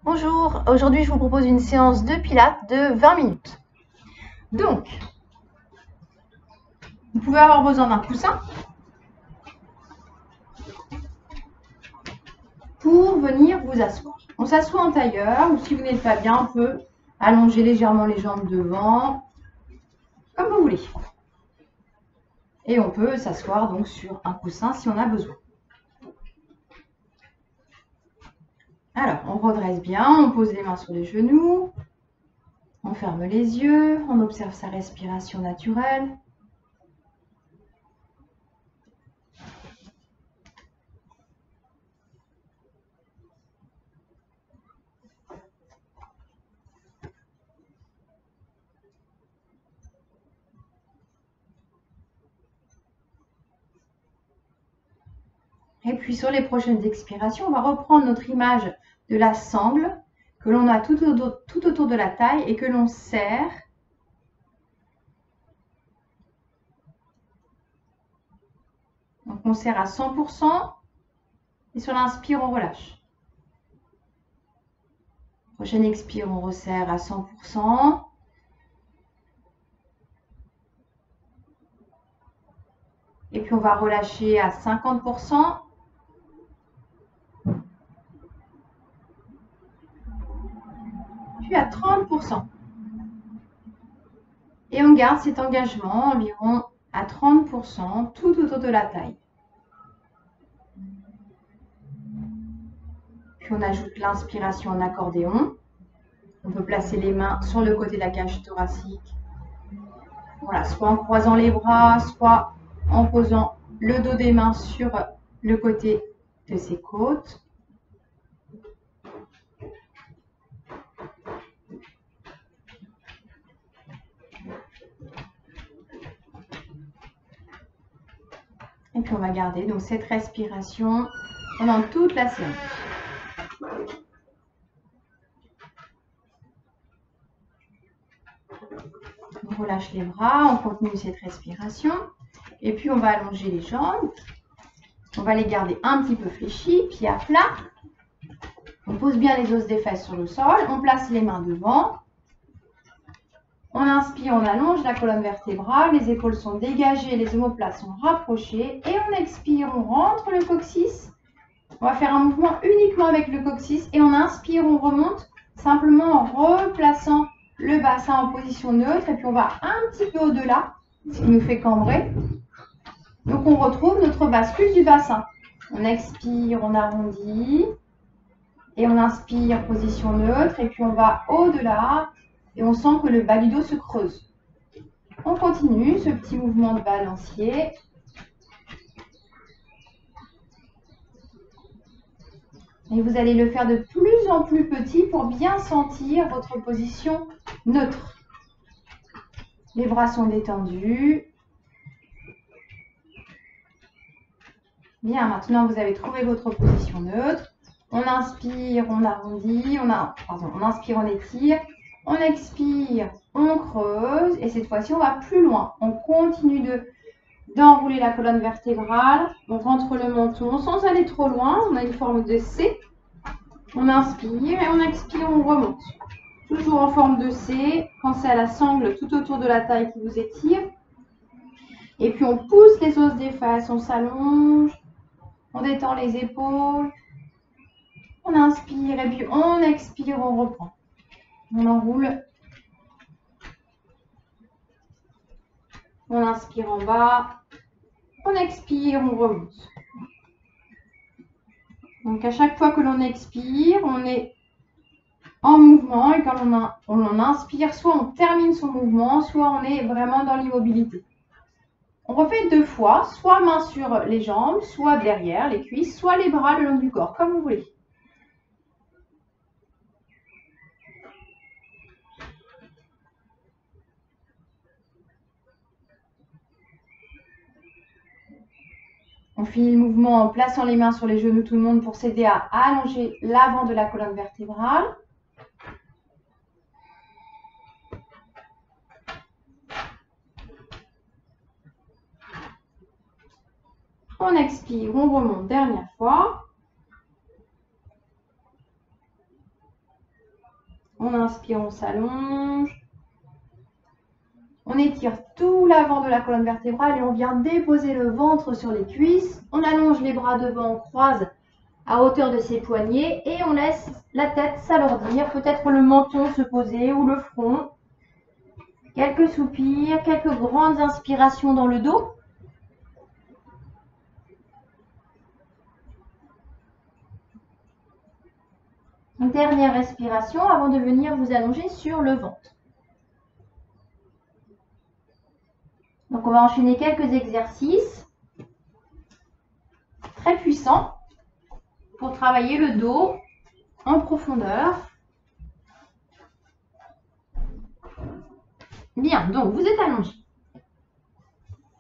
Bonjour, aujourd'hui je vous propose une séance de pilates de 20 minutes. Donc, vous pouvez avoir besoin d'un coussin pour venir vous asseoir. On s'assoit en tailleur ou si vous n'êtes pas bien, on peut allonger légèrement les jambes devant, comme vous voulez. Et on peut s'asseoir donc sur un coussin si on a besoin. Alors, on redresse bien, on pose les mains sur les genoux, on ferme les yeux, on observe sa respiration naturelle. Et puis sur les prochaines expirations, on va reprendre notre image de la sangle que l'on a tout autour de la taille et que l'on serre. Donc on serre à 100% et sur l'inspire, on relâche. Prochaine expire, on resserre à 100%. Et puis on va relâcher à 50%. Puis à 30%. Et on garde cet engagement environ à 30% tout autour de la taille. Puis on ajoute l'inspiration en accordéon. On peut placer les mains sur le côté de la cage thoracique. Voilà, soit en croisant les bras, soit en posant le dos des mains sur le côté de ses côtes. Et puis on va garder donc cette respiration pendant toute la séance. On relâche les bras, on continue cette respiration. Et puis on va allonger les jambes. On va les garder un petit peu fléchis, pieds à plat. On pose bien les os des fesses sur le sol. On place les mains devant. On inspire, on allonge la colonne vertébrale. Les épaules sont dégagées, les omoplates sont rapprochées. Et on expire, on rentre le coccyx. On va faire un mouvement uniquement avec le coccyx. Et on inspire, on remonte, simplement en replaçant le bassin en position neutre. Et puis on va un petit peu au-delà, ce qui nous fait cambrer. Donc on retrouve notre bascule du bassin. On expire, on arrondit. Et on inspire, position neutre. Et puis on va au-delà. Et on sent que le bas du dos se creuse. On continue ce petit mouvement de balancier. Et vous allez le faire de plus en plus petit pour bien sentir votre position neutre. Les bras sont détendus. Bien, maintenant vous avez trouvé votre position neutre. On inspire, on arrondit, on inspire, on étire. On expire, on creuse. Et cette fois-ci, on va plus loin. On continue d'enrouler la colonne vertébrale. On rentre le menton sans aller trop loin. On a une forme de C. On inspire et on expire, on remonte. Toujours en forme de C. Pensez à la sangle tout autour de la taille qui vous étire. Et puis on pousse les os des fesses, on s'allonge. On détend les épaules. On inspire et puis on expire, on reprend. On enroule. On inspire en bas. On expire, on remonte. Donc à chaque fois que l'on expire, on est en mouvement et quand on inspire, soit on termine son mouvement, soit on est vraiment dans l'immobilité. On refait 2 fois, soit main sur les jambes, soit derrière les cuisses, soit les bras le long du corps, comme vous voulez. On finit le mouvement en plaçant les mains sur les genoux tout le monde pour s'aider à allonger l'avant de la colonne vertébrale. On expire, on remonte, dernière fois. On inspire, on s'allonge. On étire tout l'avant de la colonne vertébrale et on vient déposer le ventre sur les cuisses. On allonge les bras devant, on croise à hauteur de ses poignets et on laisse la tête s'alourdir, peut-être le menton se poser ou le front. Quelques soupirs, quelques grandes inspirations dans le dos. Une dernière respiration avant de venir vous allonger sur le ventre. Donc on va enchaîner quelques exercices très puissants pour travailler le dos en profondeur. Bien, donc vous êtes allongé.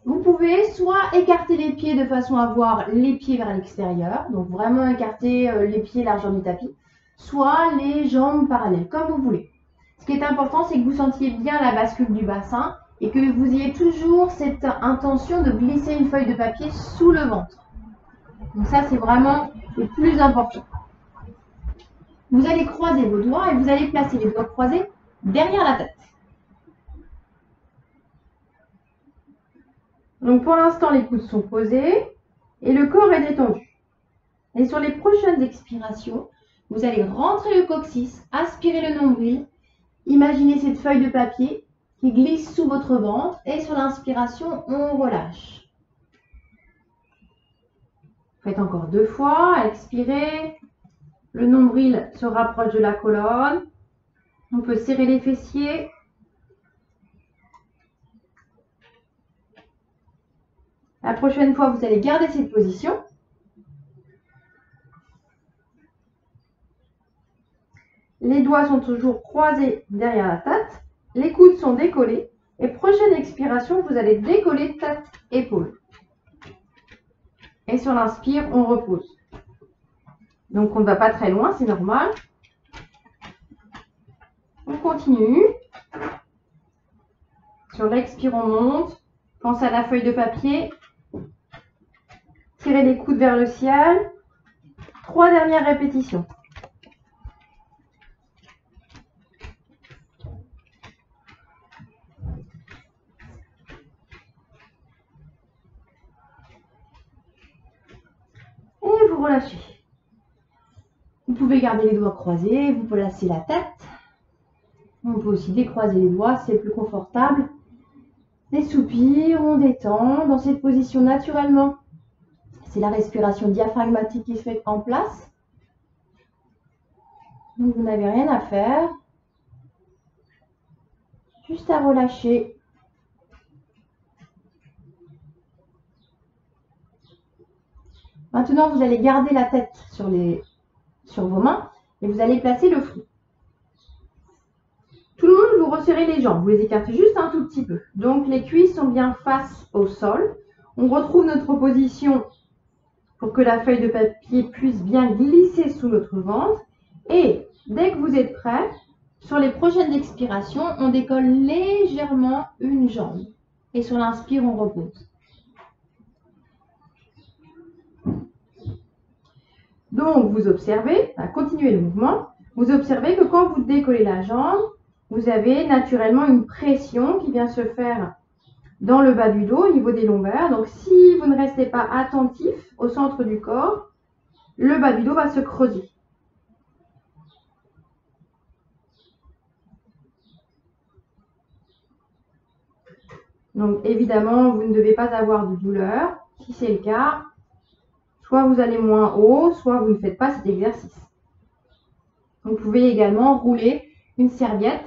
Vous pouvez soit écarter les pieds de façon à avoir les pieds vers l'extérieur, donc vraiment écarter les pieds largeur du tapis, soit les jambes parallèles, comme vous voulez. Ce qui est important, c'est que vous sentiez bien la bascule du bassin et que vous ayez toujours cette intention de glisser une feuille de papier sous le ventre. Donc ça, c'est vraiment le plus important. Vous allez croiser vos doigts et vous allez placer les doigts croisés derrière la tête. Donc pour l'instant, les coudes sont posés et le corps est détendu. Et sur les prochaines expirations, vous allez rentrer le coccyx, aspirer le nombril, imaginez cette feuille de papier qui glisse sous votre ventre et sur l'inspiration, on relâche. Faites encore 2 fois, expirez, le nombril se rapproche de la colonne, on peut serrer les fessiers. La prochaine fois, vous allez garder cette position. Les doigts sont toujours croisés derrière la tête. Les coudes sont décollés. Et prochaine expiration, vous allez décoller tête, épaule. Et sur l'inspire, on repose. Donc, on ne va pas très loin, c'est normal. On continue. Sur l'expire, on monte. Pensez à la feuille de papier. Tirez les coudes vers le ciel. 3 dernières répétitions. Et vous relâchez. Vous pouvez garder les doigts croisés, vous placez la tête. On peut aussi décroiser les doigts, c'est plus confortable. Des soupirs, on détend dans cette position naturellement. C'est la respiration diaphragmatique qui se fait en place. Donc vous n'avez rien à faire. Juste à relâcher. Maintenant, vous allez garder la tête sur vos mains et vous allez placer le front. Tout le monde, vous resserrez les jambes. Vous les écartez juste un tout petit peu. Donc, les cuisses sont bien face au sol. On retrouve notre position pour que la feuille de papier puisse bien glisser sous notre ventre. Et dès que vous êtes prêt, sur les prochaines expirations, on décolle légèrement une jambe. Et sur l'inspire, on repose. Donc, vous observez, continuez le mouvement. Vous observez que quand vous décollez la jambe, vous avez naturellement une pression qui vient se faire dans le bas du dos, au niveau des lombaires. Donc, si vous ne restez pas attentif au centre du corps, le bas du dos va se creuser. Donc, évidemment, vous ne devez pas avoir de douleur. Si c'est le cas, soit vous allez moins haut, soit vous ne faites pas cet exercice. Vous pouvez également rouler une serviette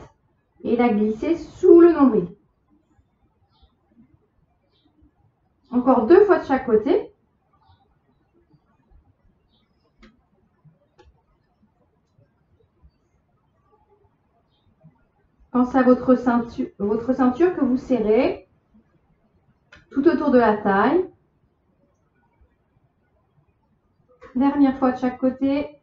et la glisser sous le nombril. Encore 2 fois de chaque côté. Pensez à votre ceinture que vous serrez tout autour de la taille. Dernière fois de chaque côté.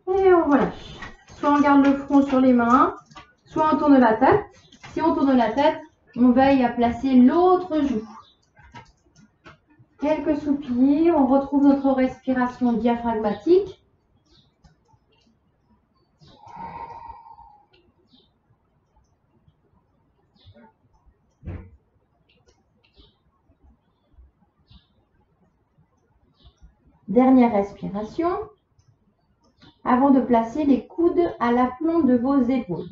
Et on relâche. Soit on garde le front sur les mains, soit on tourne la tête. Si on tourne la tête, On veille à placer l'autre joue. Quelques soupirs, on retrouve notre respiration diaphragmatique. Dernière respiration, avant de placer les coudes à l'aplomb de vos épaules.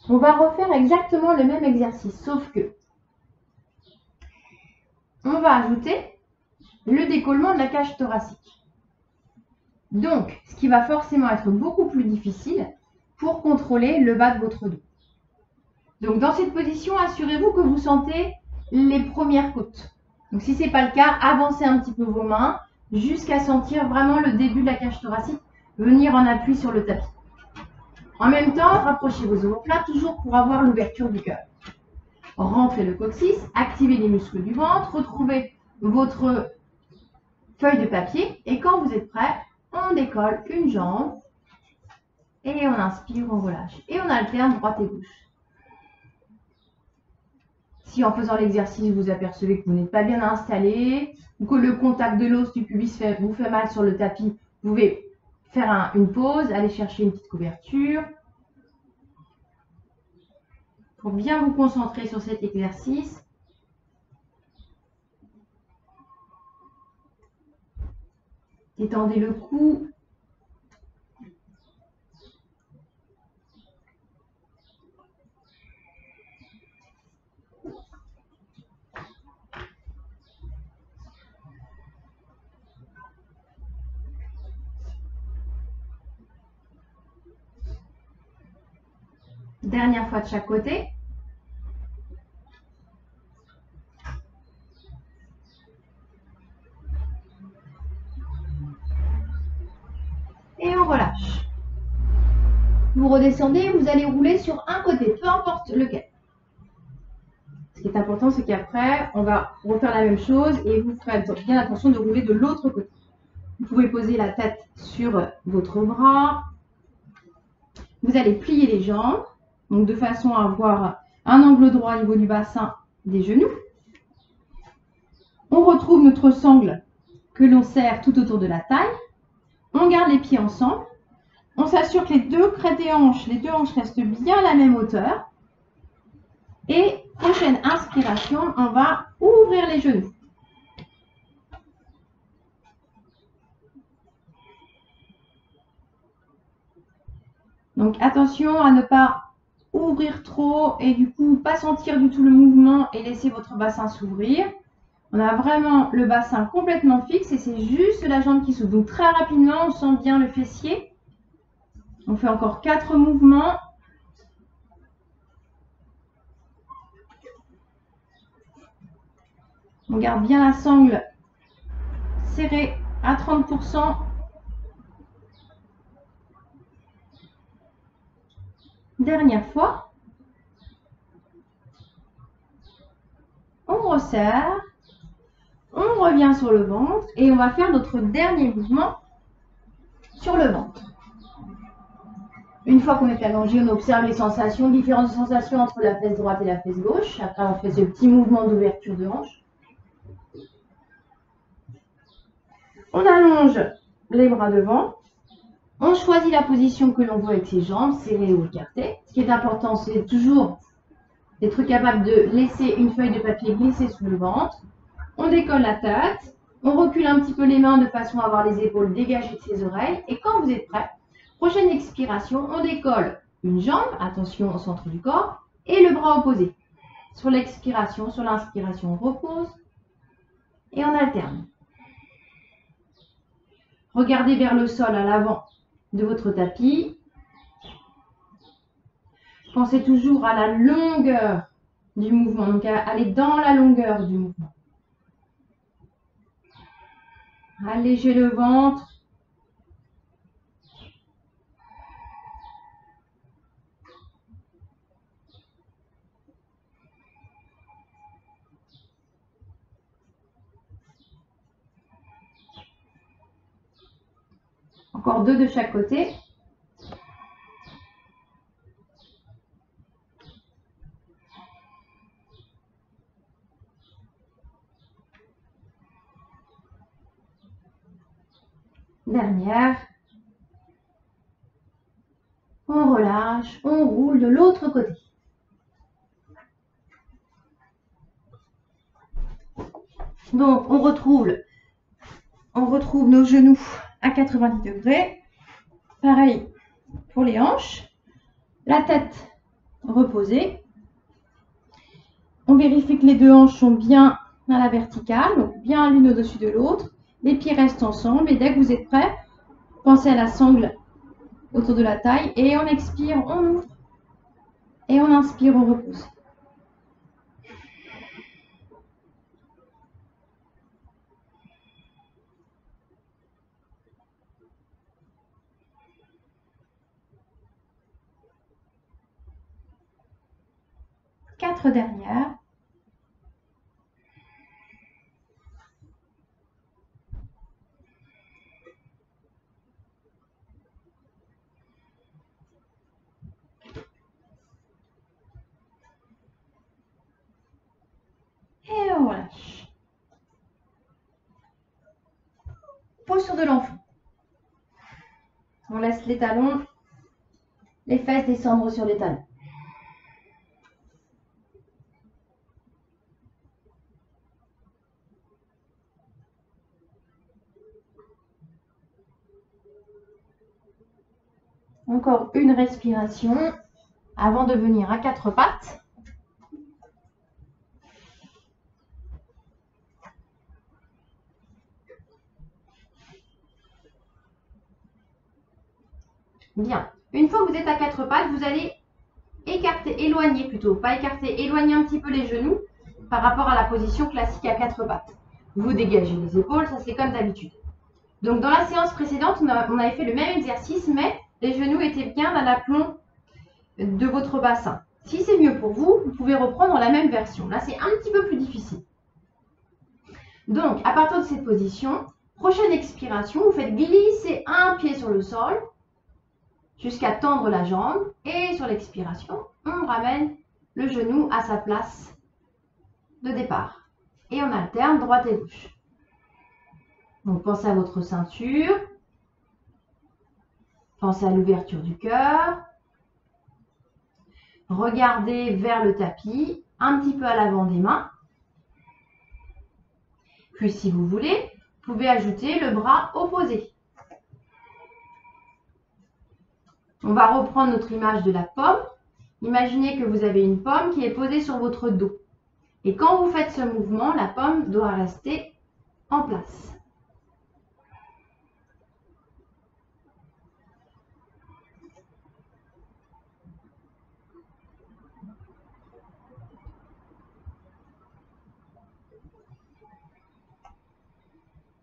On va refaire exactement le même exercice, sauf que on va ajouter le décollement de la cage thoracique. Donc, ce qui va forcément être beaucoup plus difficile pour contrôler le bas de votre dos. Donc, dans cette position, assurez-vous que vous sentez les premières côtes. Donc, si ce n'est pas le cas, avancez un petit peu vos mains jusqu'à sentir vraiment le début de la cage thoracique venir en appui sur le tapis. En même temps, rapprochez vos omoplates toujours pour avoir l'ouverture du cœur. Rentrez le coccyx, activez les muscles du ventre, retrouvez votre feuille de papier et quand vous êtes prêt, on décolle une jambe et on inspire, on relâche. Et on alterne droite et gauche. Si en faisant l'exercice, vous apercevez que vous n'êtes pas bien installé ou que le contact de l'os du pubis vous fait mal sur le tapis, vous pouvez faire une pause, aller chercher une petite couverture. Pour bien vous concentrer sur cet exercice. Détendez le cou. Dernière fois de chaque côté. Et on relâche. Vous redescendez, vous allez rouler sur un côté, peu importe lequel. Ce qui est important, c'est qu'après, on va refaire la même chose et vous ferez bien attention de rouler de l'autre côté. Vous pouvez poser la tête sur votre bras. Vous allez plier les jambes, donc de façon à avoir un angle droit au niveau du bassin des genoux. On retrouve notre sangle que l'on serre tout autour de la taille. On garde les pieds ensemble. On s'assure que les deux crêtes des hanches, les deux hanches restent bien à la même hauteur. Et prochaine inspiration, on va ouvrir les genoux. Donc attention à ne pas ouvrir trop et du coup pas sentir du tout le mouvement et laisser votre bassin s'ouvrir. On a vraiment le bassin complètement fixe et c'est juste la jambe qui s'ouvre. Donc très rapidement, on sent bien le fessier. On fait encore 4 mouvements. On garde bien la sangle serrée à 30%. Dernière fois. On resserre. On revient sur le ventre et on va faire notre dernier mouvement sur le ventre. Une fois qu'on est allongé, on observe les sensations, différentes sensations entre la fesse droite et la fesse gauche. Après, on fait ce petit mouvement d'ouverture de hanche. On allonge les bras devant. On choisit la position que l'on veut avec ses jambes, serrées ou écartées. Ce qui est important, c'est toujours d'être capable de laisser une feuille de papier glisser sous le ventre. On décolle la tête. On recule un petit peu les mains de façon à avoir les épaules dégagées de ses oreilles. Et quand vous êtes prêt, prochaine expiration, on décolle une jambe, attention au centre du corps, et le bras opposé. Sur l'expiration, sur l'inspiration, on repose et on alterne. Regardez vers le sol à l'avant de votre tapis. Pensez toujours à la longueur du mouvement, donc à aller dans la longueur du mouvement. Allégez le ventre. Encore 2 de chaque côté. Dernière. On relâche, on roule de l'autre côté. Donc, on retrouve nos genoux à 90 degrés. Pareil pour les hanches. La tête reposée. On vérifie que les deux hanches sont bien à la verticale, donc bien l'une au-dessus de l'autre. Les pieds restent ensemble et dès que vous êtes prêts, pensez à la sangle autour de la taille et on expire, on ouvre et on inspire, on repose. Quatre dernières. Et on relâche. Posture de l'enfant. On laisse les talons, les fesses descendre sur les talons. Encore une respiration avant de venir à quatre pattes. Bien. Une fois que vous êtes à quatre pattes, vous allez éloigner plutôt, pas écarter, éloigner un petit peu les genoux par rapport à la position classique à quatre pattes. Vous dégagez les épaules, ça c'est comme d'habitude. Donc dans la séance précédente, on avait fait le même exercice, mais les genoux étaient bien à l'aplomb de votre bassin. Si c'est mieux pour vous, vous pouvez reprendre la même version. Là, c'est un petit peu plus difficile. Donc, à partir de cette position, prochaine expiration, vous faites glisser un pied sur le sol jusqu'à tendre la jambe. Et sur l'expiration, on ramène le genou à sa place de départ. Et on alterne droite et gauche. Donc, pensez à votre ceinture. Pensez à l'ouverture du cœur. Regardez vers le tapis, un petit peu à l'avant des mains. Puis, si vous voulez, vous pouvez ajouter le bras opposé. On va reprendre notre image de la pomme. Imaginez que vous avez une pomme qui est posée sur votre dos. Et quand vous faites ce mouvement, la pomme doit rester en place.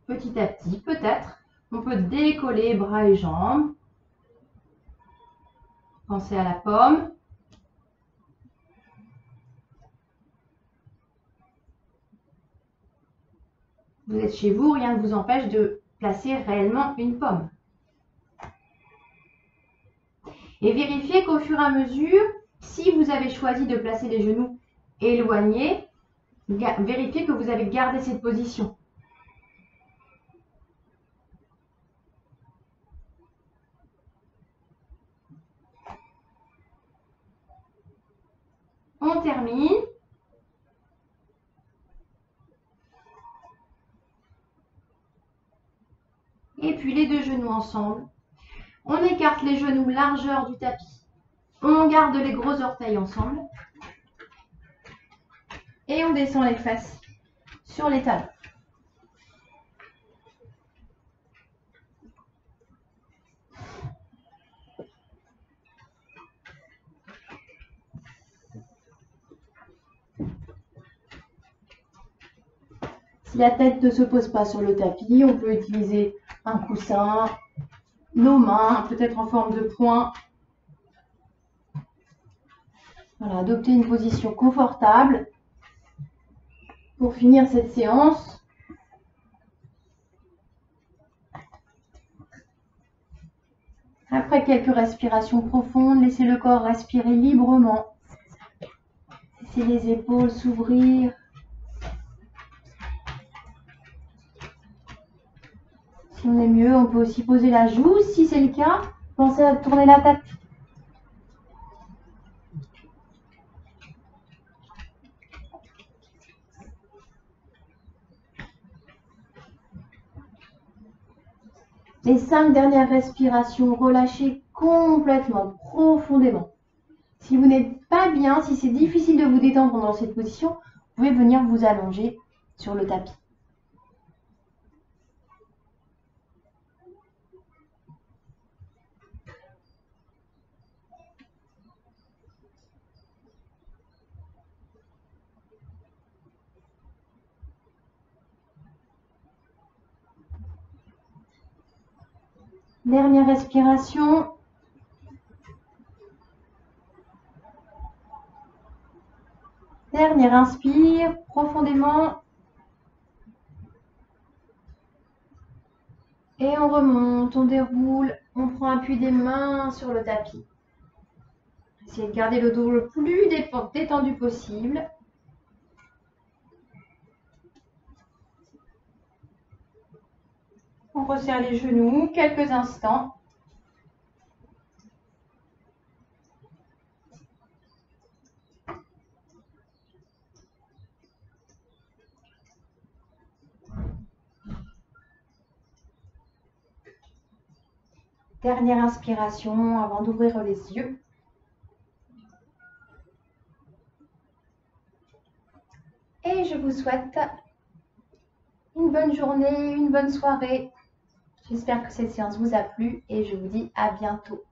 Petit à petit, peut-être, on peut décoller bras et jambes. Pensez à la pomme. Vous êtes chez vous, rien ne vous empêche de placer réellement une pomme. Et vérifiez qu'au fur et à mesure, si vous avez choisi de placer les genoux éloignés, vérifiez que vous avez gardé cette position. On termine. Et puis les deux genoux ensemble. On écarte les genoux largeur du tapis. On garde les gros orteils ensemble. Et on descend les fesses sur les talons. Si la tête ne se pose pas sur le tapis, on peut utiliser un coussin, nos mains, peut-être en forme de poing. Voilà, adopter une position confortable pour finir cette séance. Après quelques respirations profondes, laissez le corps respirer librement. Laissez les épaules s'ouvrir. Si on est mieux, on peut aussi poser la joue. Si c'est le cas, pensez à tourner la tête. Les 5 dernières respirations, relâchez complètement, profondément. Si vous n'êtes pas bien, si c'est difficile de vous détendre dans cette position, vous pouvez venir vous allonger sur le tapis. Dernière respiration. Dernière inspire profondément. Et on remonte, on déroule, on prend appui des mains sur le tapis. Essayez de garder le dos le plus détendu possible. On resserre les genoux quelques instants. Dernière inspiration avant d'ouvrir les yeux. Et je vous souhaite une bonne journée, une bonne soirée. J'espère que cette séance vous a plu et je vous dis à bientôt.